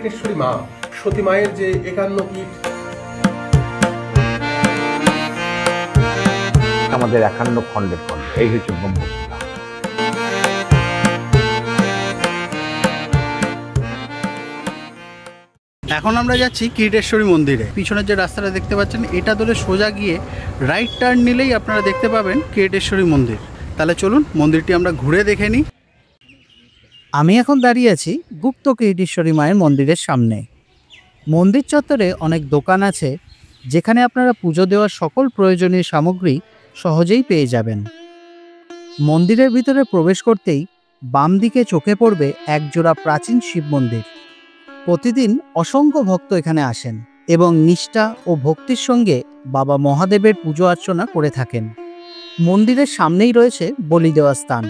কিরিটেশ্বরী মা সতী মায়ের যে ৫১ পীঠ, আমাদের ৫১ খণ্ডের খণ্ড, এই হচ্ছে ব্রহ্মপুত্রা। এখন আমরা যাচ্ছি কিরিটেশ্বরী মন্দিরে। পিছনের যে রাস্তাটা দেখতে পাচ্ছেন এটা ধরে সোজা গিয়ে রাইট টার্ন নিলেই আপনারা দেখতে পাবেন কিরিটেশ্বরী মন্দির। তাহলে চলুন মন্দিরটি আমরা ঘুরে দেখে নিই। আমি এখন দাঁড়িয়ে আছি গুপ্ত কিরিটেশ্বরী মায়ের মন্দিরের সামনে। মন্দির চত্বরে অনেক দোকান আছে যেখানে আপনারা পুজো দেওয়ার সকল প্রয়োজনীয় সামগ্রী সহজেই পেয়ে যাবেন। মন্দিরের ভিতরে প্রবেশ করতেই বাম দিকে চোখে পড়বে একজোড়া প্রাচীন শিব মন্দির। প্রতিদিন অসংখ্য ভক্ত এখানে আসেন এবং নিষ্ঠা ও ভক্তির সঙ্গে বাবা মহাদেবের পুজো অর্চনা করে থাকেন। মন্দিরের সামনেই রয়েছে বলি দেওয়া স্থান,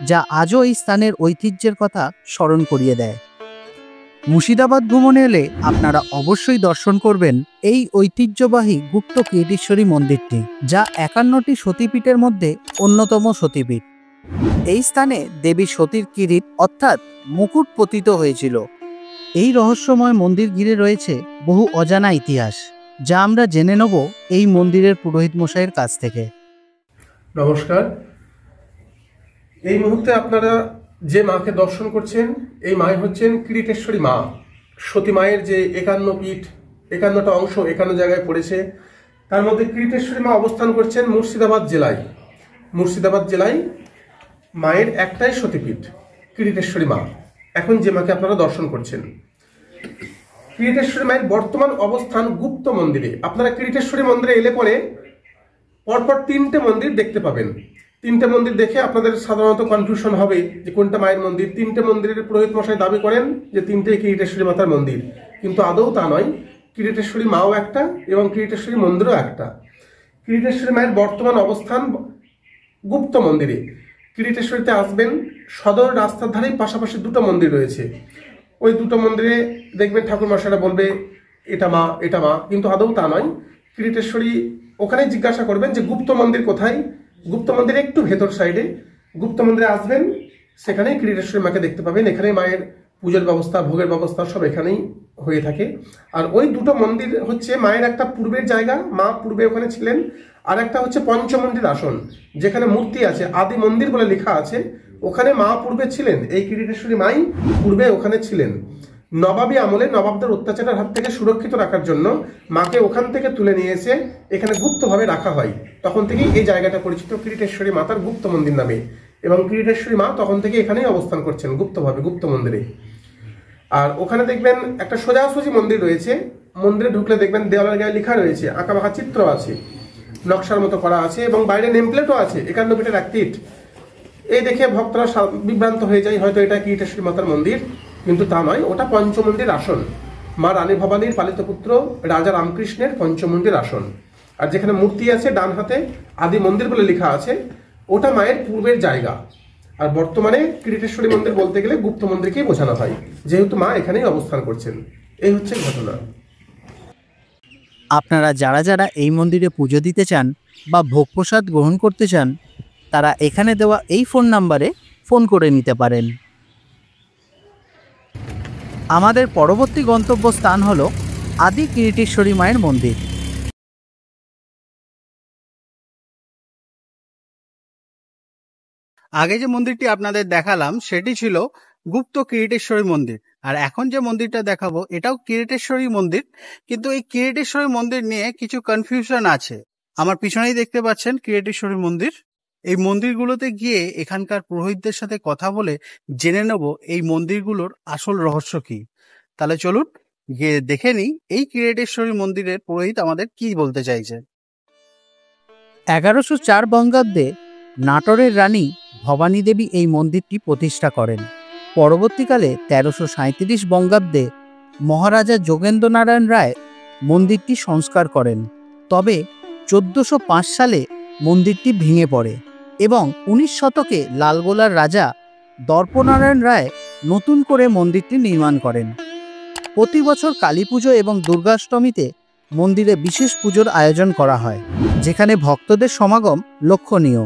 যা আজও এই স্থানের ঐতিহ্যের কথা স্মরণ করিয়ে দেয়। মুর্শিদাবাদ ভ্রমণে এলে আপনারা অবশ্যই দর্শন করবেন এই ঐতিহ্যবাহী গুপ্ত কিরিটেশ্বরী মন্দিরটি, যা ৫১টি সতীপীঠের মধ্যে অন্যতম সতীপীঠ। এই স্থানে দেবী সতীর কিরিট অর্থাৎ মুকুট পতিত হয়েছিল। এই রহস্যময় মন্দির ঘিরে রয়েছে বহু অজানা ইতিহাস, যা আমরা জেনে নেব এই মন্দিরের পুরোহিত মশাইয়ের কাছ থেকে। নমস্কার। এই মুহূর্তে আপনারা যে মাকে দর্শন করছেন, এই মাই হচ্ছেন কিরিটেশ্বরী মা সতী মায়ের যে ৫১ পীঠ, ৫১টা অংশ ৫১ জায়গায় পড়েছে। তার মধ্যে কিরিটেশ্বরী মা অবস্থান করছেন মুর্শিদাবাদ জেলায়। মুর্শিদাবাদ জেলায় মায়ের একটাই সতীপীঠ কিরিটেশ্বরী মা। এখন যে মাকে আপনারা দর্শন করছেন, কিরিটেশ্বরী মায়ের বর্তমান অবস্থান গুপ্ত মন্দিরে। আপনারা কিরিটেশ্বরী মন্দিরে এলে পরে পরপর ৩টে মন্দির দেখতে পাবেন। ৩টে মন্দির দেখে আপনাদের সাধারণত কনফিউশন হবে যে কোনটা মায়ের মন্দির। ৩টে মন্দিরের পুরোহিত মশাই দাবি করেন যে ৩টে কিরিটেশ্বরী মাতার মন্দির, কিন্তু আদৌ তা নয়। কিরিটেশ্বরী মাও একটা এবং কিরিটেশ্বরী মন্দিরও একটা। কিরিটেশ্বরী মায়ের বর্তমান অবস্থান গুপ্ত মন্দিরে। কিরিটেশ্বরীতে আসবেন, সদর রাস্তার ধারেই পাশাপাশি দুটো মন্দির রয়েছে। ওই দুটো মন্দিরে দেখবেন ঠাকুর মশাইরা বলবে এটা মা, এটা মা, কিন্তু আদৌ তা নয়। কিরিটেশ্বরী ওখানে জিজ্ঞাসা করবেন যে গুপ্ত মন্দির কোথায়। গুপ্ত মন্দিরে একটু ভেতর সাইডে। গুপ্ত মন্দিরে আসবেন, সেখানেই কিরিটেশ্বরী মাকে দেখতে পাবেন। এখানে মায়ের পুজোর ব্যবস্থা, ভোগের ব্যবস্থা সব এখানেই হয়ে থাকে। আর ওই দুটো মন্দির হচ্ছে মায়ের একটা পূর্বের জায়গা, মা পূর্বে ওখানে ছিলেন, আর একটা হচ্ছে পঞ্চমন্দির আসন, যেখানে মূর্তি আছে, আদি মন্দির বলে লেখা আছে। ওখানে মা পূর্বে ছিলেন, এই কিরিটেশ্বরী মাই পূর্বে ওখানে ছিলেন। নবাবী আমলে নবাবদের অত্যাচারের হাত থেকে সুরক্ষিত রাখার জন্য মাকে ওখান থেকে তুলে নিয়ে এসে এখানে গুপ্তভাবে রাখা হয়। তখন থেকেই এই জায়গাটা পরিচিত কিরিটেশ্বরী মাতার গুপ্ত মন্দির নামে, এবং কিরিটেশ্বরী মা তখন থেকে এখানেই অবস্থান করছেন গুপ্তভাবে, গুপ্ত মন্দিরে। আর ওখানে দেখবেন একটা সোজাসুজি মন্দির রয়েছে। মন্দিরে ঢুকলে দেখবেন দেওয়ালের গায়ে লেখা রয়েছে, আঁকাবাঁকা চিত্র আছে, নকশার মতো করা আছে, এবং বাইরে নেমপ্লেটও আছে ৫১ পীঠের এক পীঠ। এই দেখে ভক্তরা বিভ্রান্ত হয়ে যায়, হয়তো এটা কিরিটেশ্বরী মাতার মন্দির, কিন্তু তা নয়। ওটা পঞ্চমন্দির আসন, মা রানী ভবানীর পালিত পুত্র রাজা রামকৃষ্ণের পঞ্চমন্দির আসন। আর যেখানে মূর্তি আছে ডান হাতে, আদি মন্দির বলে লেখা আছে, ওটা মায়ের পূর্বের জায়গা। আর বর্তমানে কিরিটেশ্বরী মন্দির বলতে গেলে গুপ্ত মন্দিরকেই বোঝানো হয়, যেহেতু মা এখানেই অবস্থান করছেন। এই হচ্ছে ঘটনা। আপনারা যারা যারা এই মন্দিরে পুজো দিতে চান বা ভোগ প্রসাদ গ্রহণ করতে চান, তারা এখানে দেওয়া এই ফোন নাম্বারে ফোন করে নিতে পারেন। আমাদের পরবর্তী গন্তব্যস্থান হলো আদি কিরিটেশ্বরী মায়ের মন্দির। আগে যে মন্দিরটি আপনাদের দেখালাম সেটি ছিল গুপ্ত কিরিটেশ্বরী মন্দির, আর এখন যে মন্দিরটা দেখাবো এটাও কিরিটেশ্বরী মন্দির, কিন্তু এই কিরিটেশ্বরী মন্দির নিয়ে কিছু কনফিউশন আছে। আমার পিছনেই দেখতে পাচ্ছেন কিরিটেশ্বরী মন্দির। এই মন্দিরগুলোতে গিয়ে এখানকার পুরোহিতদের সাথে কথা বলে জেনে নেব এই মন্দিরগুলোর আসল রহস্য কি। তাহলে চলুন গিয়ে দেখে নিই এই কিরিটেশ্বরী মন্দিরের পুরোহিত আমাদের কি বলতে চাইছে। ১১০৪ বঙ্গাব্দে নাটোরের রানী ভবানী দেবী এই মন্দিরটি প্রতিষ্ঠা করেন। পরবর্তীকালে ১৩৩৭ বঙ্গাব্দে মহারাজা যোগেন্দ্র নারায়ণ রায় মন্দিরটি সংস্কার করেন। তবে ১৪০৫ সালে মন্দিরটি ভেঙে পড়ে এবং ১৯ শতকে লালগোলার রাজা দর্পনারায়ণ রায় নতুন করে মন্দিরটি নির্মাণ করেন। প্রতি বছর কালী পুজো এবং দুর্গাষ্টমীতে মন্দিরে বিশেষ পুজোর আয়োজন করা হয়, যেখানে ভক্তদের সমাগম লক্ষণীয়।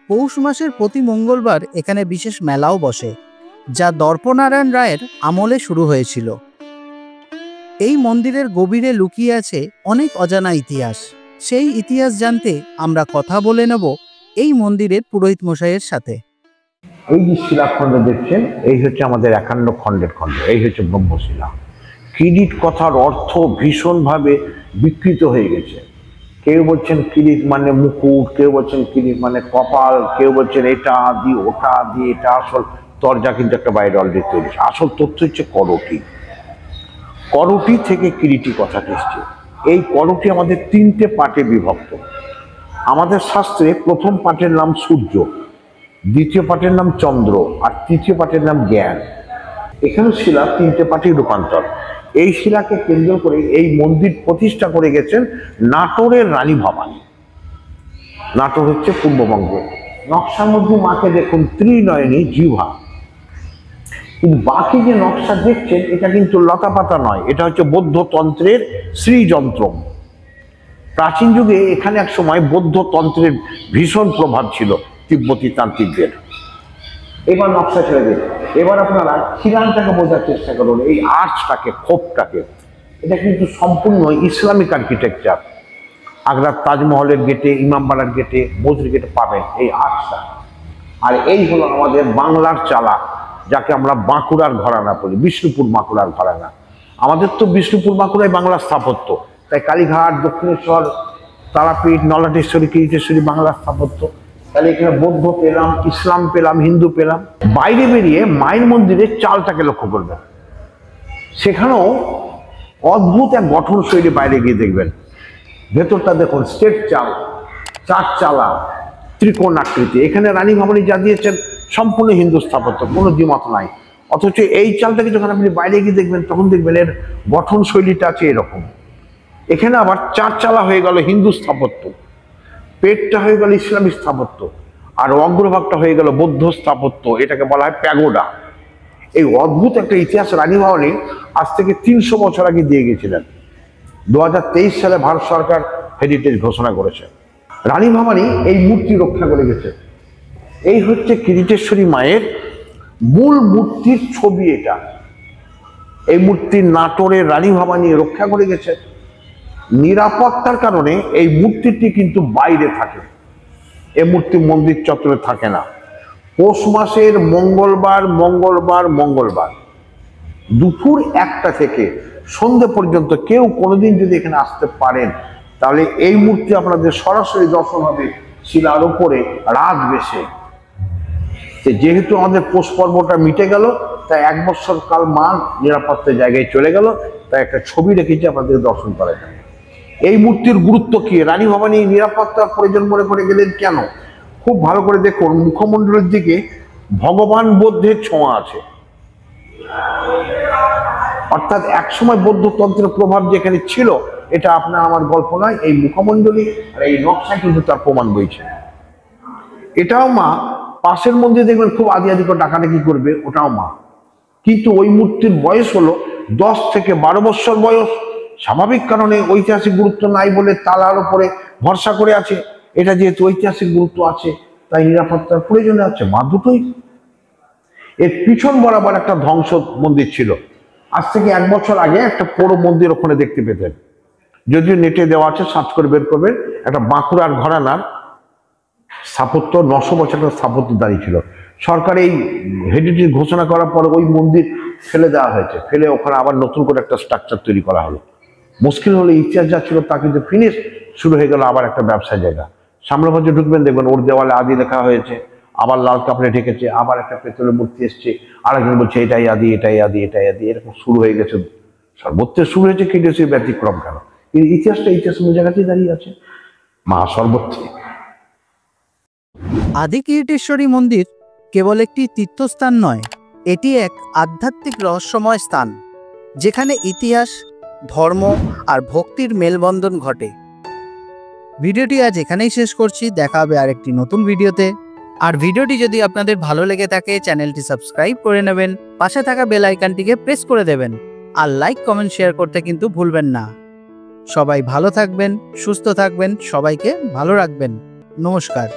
পৌষ মাসের প্রতি মঙ্গলবার এখানে বিশেষ মেলাও বসে। যা দর্পনারায়ণ রায়ের আমলে শুরু হয়েছিল। এই মন্দিরের গভীরে লুকিয়ে আছে অনেক অজানা ইতিহাস। সেই ইতিহাস জানতে আমরা কথা বলে নেব এই মন্দিরের পুরোহিত মশাইয়ের সাথে। এই যে শিলাখণ্ড দেখছেন, এই হচ্ছে আমাদের 51 খণ্ডের খণ্ড, এই হচ্ছে ব্রহ্মশিলা। কিরিট কথার অর্থ ভীষণভাবে বিকৃত হয়ে গেছে। কেউ বলছেন কিরিট মানে মুকুট, কেউ বলছেন কিরিট মানে কপাল, কেউ বলছেন এটা দিয়ে ওটা দিয়ে, এটা আসল তরজা কিন্তু একটা বাইরে অলরেডি তৈরি। আসল তথ্য হচ্ছে করটি। করটি থেকে কিরিটি কথাটি এসছে। এই করটি আমাদের 3টে পার্টে বিভক্ত। আমাদের শাস্ত্রে প্রথম পার্টের নাম সূর্য, দ্বিতীয় পার্টের নাম চন্দ্র, আর তৃতীয় পার্টের নাম জ্ঞান। এখানে শিলা 3টে পার্টি রূপান্তর। এই শিলাকে কেন্দ্র করে এই মন্দির প্রতিষ্ঠা করে গেছেন নাটোরের রানী ভবানী। নাটোর হচ্ছে পূর্ববঙ্গ। নকশার মধ্যে মাকে দেখুন ত্রিনয়নী জিহ্বা, কিন্তু বাকি যে নকশা দেখছেন এটা কিন্তু লতাপাতা নয়, এটা হচ্ছে বৌদ্ধ তন্ত্রের শ্রীযন্ত্র। প্রাচীন যুগে এখানে এক সময় বৌদ্ধ তন্ত্রের ভীষণ প্রভাব ছিল তিব্বতী তান্ত্রিকদের। এবার নকশা ছেড়ে দিন, এবার আপনারা খিলানটাকে বোঝার চেষ্টা করুন, এই আর্চটাকে, খোপটাকে। এটা কিন্তু সম্পূর্ণ ইসলামিক আর্কিটেকচার। আগ্রার তাজমহলের গেটে, ইমামবাড়ার গেটে, মসজিদ গেটে পাবেন এই আর্চটা। আর এই হলো আমাদের বাংলার চালা, যাকে আমরা বাঁকুড়ার ঘরানা বলি, বিষ্ণুপুর বাঁকুড়ার ঘরানা। আমাদের তো বিষ্ণুপুর বাঁকুড়ায় বাংলার স্থাপত্য, তাই কালীঘাট, দক্ষিণেশ্বর, তারাপীঠ, নলাটেশ্বরী, কিরিটেশ্বরী বাংলার স্থাপত্য। তাহলে এখানে বৌদ্ধ পেলাম, ইসলাম পেলাম, হিন্দু পেলাম। বাইরে বেরিয়ে মায়ের মন্দিরের চালটাকে লক্ষ্য করবেন, সেখানেও অদ্ভুত এক গঠন শৈলী। বাইরে গিয়ে দেখবেন ভেতরটা দেখুন, স্টেট চাল, 4 চালা, ত্রিকোণ আকৃতি। এখানে রানী ভবানী যা দিয়েছেন সম্পূর্ণ হিন্দু স্থাপত্য, কোনো দ্বিমত নাই। অথচ এই চালটাকে যখন আপনি বাইরে গিয়ে দেখবেন তখন দেখবেন এর গঠন শৈলীটা আছে এরকম। এখানে আবার 4 চালা হয়ে গেল হিন্দু স্থাপত্য, পেটটা হয়ে গেল ইসলামী স্থাপত্য, আর অগ্রভাগটা হয়ে গেল বৌদ্ধ স্থাপত্য। এটাকে বলা হয় প্যাগোডা। এই অদ্ভুত একটা ইতিহাস রানী ভবানী আজ থেকে 300 বছর আগে দিয়ে গেছিলেন। 2023 সালে ভারত সরকার হেরিটেজ ঘোষণা করেছে। রানী ভবানী এই মূর্তি রক্ষা করে গেছে। এই হচ্ছে কিরিটেশ্বরী মায়ের মূল মূর্তির ছবি। এটা এই মূর্তি নাটোরের রানী ভবানী রক্ষা করে গেছে। নিরাপত্তার কারণে এই মূর্তিটি কিন্তু বাইরে থাকে, এই মূর্তি মন্দির চত্বরে থাকে না। পৌষ মাসের মঙ্গলবার দুপুর 1টা থেকে সন্ধ্যে পর্যন্ত কেউ কোনোদিন যদি এখানে আসতে পারেন, তাহলে এই মূর্তি আপনাদের সরাসরি দর্শন হবে শিলার উপরে রাত বেশে। যেহেতু আমাদের পৌষ পর্বটা মিটে গেল, তাই 1 বছর কাল মা নিরাপত্তার জায়গায় চলে গেল, তাই একটা ছবি রেখেছি আপনাদের দর্শন করা যায়। এই মূর্তির গুরুত্ব কি? রানী ভবানী নিরাপত্তার প্রয়োজন মনে করে গেলেন কেন? খুব ভালো করে দেখুন, মুখমণ্ডলের দিকে ভগবান বুদ্ধের ছোঁয়া আছে। অর্থাৎ একসময় বৌদ্ধ তন্ত্রের প্রভাব যেখানে ছিল, এটা আপনার আমার গল্প নয়, এই মুখমণ্ডলী আর এই নকশা কিন্তু তার প্রমাণ বইছে। এটাও মা। পাশের মন্দিরে দেখবেন খুব আদি করে ডাকাডাকি করবে, ওটাও মা। কিন্তু ওই মূর্তির বয়স হলো 10 থেকে 12 বছর বয়স। স্বাভাবিক কারণে ঐতিহাসিক গুরুত্ব নাই বলে তালার উপরে ভরসা করে আছে। এটা যেহেতু ঐতিহাসিক গুরুত্ব আছে, তাই নিরাপত্তার প্রয়োজনে আছে মা দুটোই। এর পিছন বরাবর একটা ধ্বংস মন্দির ছিল। আজ থেকে 1 বছর আগে একটা পুরো মন্দির ওখানে দেখতে পেতেন, যদিও নেটে দেওয়া আছে, সার্চ করে বের করবেন। একটা বাঁকুড়ার ঘরানার স্থাপত্য, 900 বছরের স্থাপত্য দাঁড়িয়ে ছিল। সরকার এই হেরিটেজ ঘোষণা করার পর ওই মন্দির ফেলে দেওয়া হয়েছে, ফেলে ওখানে আবার নতুন করে একটা স্ট্রাকচার তৈরি করা হলো। মুশকিল হলো ইতিহাস যা ছিল তা কিন্তু ফিনিশ, শুরু হয়ে গেল আবার একটা ব্যবসা জায়গা। সামলাবাজে ঢুকবেন, দেখবেন ওর দেওয়ালে আদি লেখা হয়েছে, আবার লাল কাপড়ে ঢেকেছে, আবার একটা পেতলের মূর্তি এসছে, আরেকজন বলছে এটাই আদি, এটাই আদি, এটাই আদি, এরকম শুরু হয়ে গেছে। সর্বত্র শুরু হয়েছে, কিন্তু সেই ব্যতিক্রম কেন? এই ইতিহাসটা ইতিহাসের জায়গাতেই দাঁড়িয়ে আছে, মা সর্বত্র। আদি কিরিটেশ্বরী মন্দির কেবল একটি তীর্থস্থান নয়, এটি এক আধ্যাত্মিক রহস্যময় স্থান, যেখানে ইতিহাস, ধর্ম আর ভক্তির মেলবন্ধন ঘটে। ভিডিওটি আজ এখানেই শেষ করছি, দেখা হবে আরেকটি নতুন ভিডিওতে। আর ভিডিওটি যদি আপনাদের ভালো লেগে থাকে, চ্যানেলটি সাবস্ক্রাইব করে নেবেন, পাশে থাকা বেল আইকনটিকে প্রেস করে দেবেন, আর লাইক, কমেন্ট, শেয়ার করতে কিন্তু ভুলবেন না। সবাই ভালো থাকবেন, সুস্থ থাকবেন, সবাইকে ভালো রাখবেন। নমস্কার।